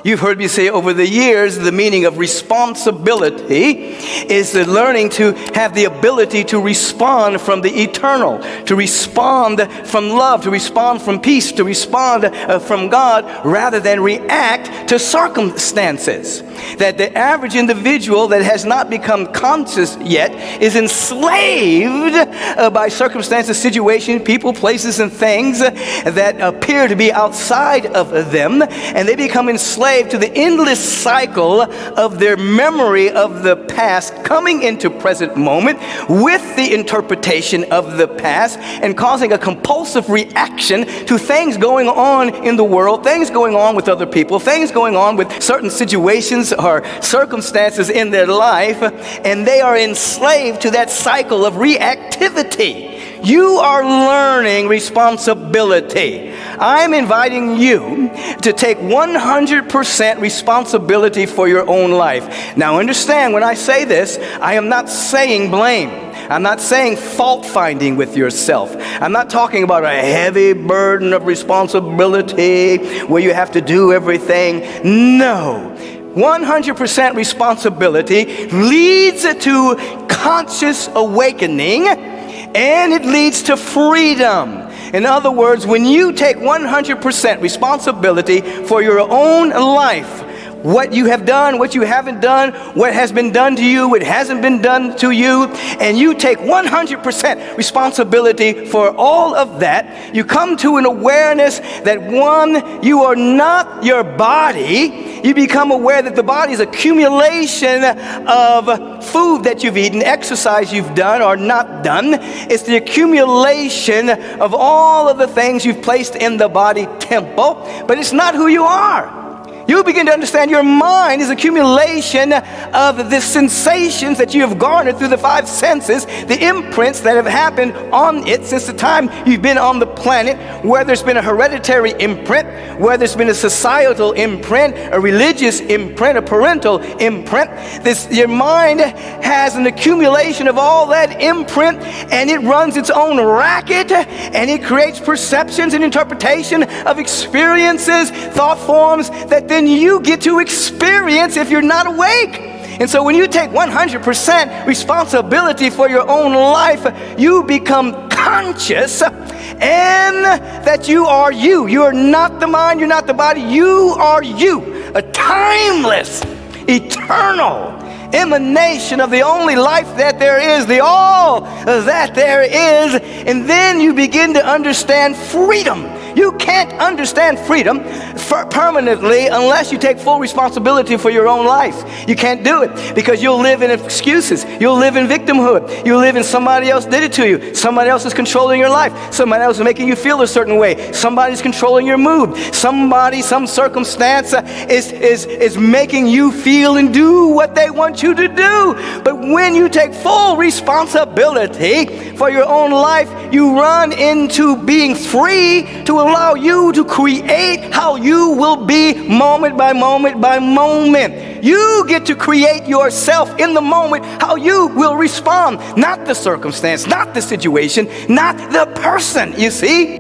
You've heard me say over the years, the meaning of responsibility is the learning to have the ability to respond from the eternal, to respond from love, to respond from peace, to respond from God, rather than react to circumstances. That the average individual that has not become conscious yet is enslaved by circumstances, situations, people, places, and things that appear to be outside of them, and they become enslaved to the endless cycle of their memory of the past coming into present moment with the interpretation of the past and causing a compulsive reaction to things going on in the world, things going on with other people, things going on with certain situations or circumstances in their life, and they are enslaved to that cycle of reactivity. You are learning responsibility. I'm inviting you to take 100% responsibility for your own life. Now understand, when I say this, I am not saying blame. I'm not saying fault finding with yourself. I'm not talking about a heavy burden of responsibility where you have to do everything. No. 100% responsibility leads to conscious awakening, and it leads to freedom. In other words, when you take 100% responsibility for your own life, what you have done, what you haven't done, what has been done to you, what hasn't been done to you, and you take 100% responsibility for all of that, you come to an awareness that, one, you are not your body. You become aware that the body is accumulation of food that you've eaten, exercise you've done or not done. It's the accumulation of all of the things you've placed in the body temple, but it's not who you are. You begin to understand your mind is accumulation of the sensations that you have garnered through the five senses, the imprints that have happened on it since the time you've been on the planet, whether it's been a hereditary imprint, whether it's been a societal imprint, a religious imprint, a parental imprint. Your mind has an accumulation of all that imprint, and it runs its own racket, and it creates perceptions and interpretation of experiences, thought forms that then you get to experience if you're not awake. And so when you take 100% responsibility for your own life, you become conscious and that you are you. You are not the mind, you're not the body, you are you. A timeless, eternal emanation of the only life that there is, the all that there is. And then you begin to understand freedom. You can't understand freedom permanently unless you take full responsibility for your own life. You can't do it because you'll live in excuses. You'll live in victimhood. You'll live in somebody else did it to you. Somebody else is controlling your life. Somebody else is making you feel a certain way. Somebody's controlling your mood. Somebody, some circumstance is making you feel and do what they want you to do. But when you take full responsibility for your own life, you run into being free to allow you to create how you will be moment by moment by moment. You get to create yourself in the moment, how you will respond, not the circumstance, not the situation, not the person, you see?